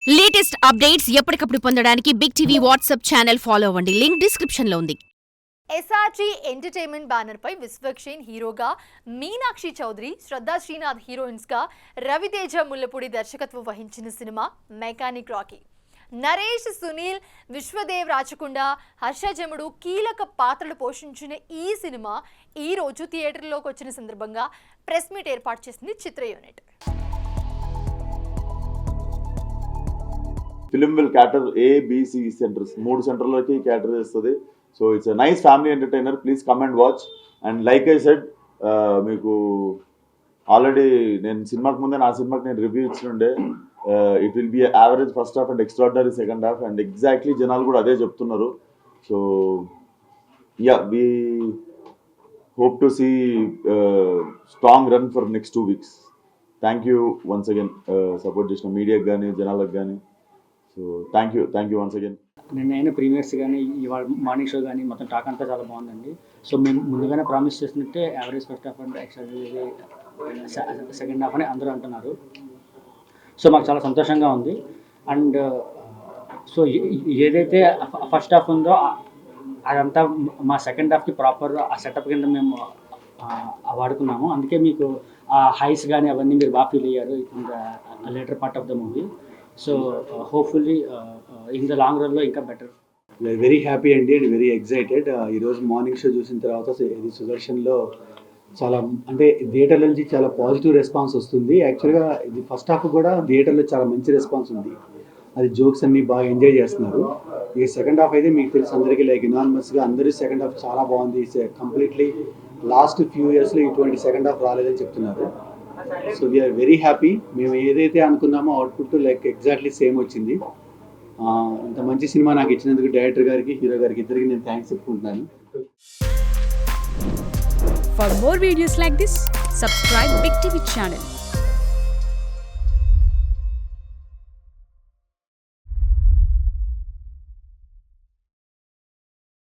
Latest updates ఎప్పటికప్పుడు పొందడానికి Big TV WhatsApp channel follow అవ్వండి. లింక్ డిస్క్రిప్షన్ లో ఉంది. ఎస్ఆర్జీ ఎంటర్టైన్మెంట్ బ్యానర్ పై విశ్వక్షేణ్ హీరోగా, మీనాక్షి చౌదరి, శ్రద్ధా శ్రీనాథ్ హీరోయిన్స్ గా, రవితేజ ముల్లపూడి దర్శకత్వం వహించిన సినిమా మెకానిక్ రాకీ. నరేష్, సునీల్, విశ్వదేవ్ రాచకొండ, హర్షజముడు కీలక పాత్రలు పోషించిన ఈ సినిమా ఈ రోజు థియేటర్లోకి వచ్చిన సందర్భంగా ప్రెస్ మీట్ ఏర్పాటు చేసింది చిత్ర unit. Film will cater ABC centres, 3 సెంటర్లకి క్యాటర్ చేస్తుంది. So it's nice family entertainer. Please come and watch. And like I said, మీకు ఆల్రెడీ నేను సినిమాకి ముందే నా సినిమాకి నేను రివ్యూ ఇచ్చినుండే. It will be average first half and extraordinary second half. And exactly జనాలు కూడా అదే చెప్తున్నారు. So yeah, we hope to see strong run for next 2 weeks. Thank you once again support చేసిన మీడియాకి కానీ జనాలకు కానీ. So thank you once again. నిన్న ప్రీమియర్స్ కానీ ఇవాళ మార్నింగ్ షో కానీ మొత్తం టాక్ అంతా చాలా బాగుందండి. సో మేము ముందుగానే ప్రామిస్ చేసినట్టే average first half and extraordinary second half అని అందరూ అంటున్నారు. సో మాకు చాలా సంతోషంగా ఉంది. అండ్ సో ఏదైతే ఫస్ట్ హాఫ్ ఉందో అదంతా మా సెకండ్ హాఫ్కి ప్రాపర్ ఆ సెటప్ కింద మేము వాడుకున్నాము. అందుకే మీకు ఆ హైస్ కానీ అవన్నీ మీరు బాగా ఫీల్ అయ్యారు in the later part of the movie. So hopefully in the long రన్లో ఇంకా బెటర్. వెరీ హ్యాపీ అండి అండ్ వెరీ ఎక్సైటెడ్. ఈరోజు మార్నింగ్ షో చూసిన తర్వాత ఇది సుదర్శన్లో చాలా అంటే థియేటర్ నుంచి చాలా పాజిటివ్ రెస్పాన్స్ వస్తుంది. యాక్చువల్గా ఇది ఫస్ట్ హాఫ్ కూడా థియేటర్లో చాలా మంచి రెస్పాన్స్ ఉంది. అది జోక్స్ అన్ని బాగా ఎంజాయ్ చేస్తున్నారు. ఈ సెకండ్ హాఫ్ అయితే మీకు తెలిసి అందరికీ లైక్ యునానిమస్గా అందరూ సెకండ్ హాఫ్ చాలా బాగుంది. కంప్లీట్లీ లాస్ట్ ఫ్యూ ఇయర్స్లో ఇటువంటి సెకండ్ హాఫ్ రాలేదని చెప్తున్నారు. So we are very happy. మేము ఏదైతే అనుకున్నామో అవుట్పుట్ లైక్ ఎగ్జాక్ట్లీ సేమ్ వచ్చింది. ఇంత మంచి సినిమా నాకు ఇచ్చినందుకు డైరెక్టర్ గారికి, హీరో గారికి ఇద్దరికి నేను థ్యాంక్స్ చెప్పుకుంటున్నాను. For more videos like this, subscribe Big TV channel.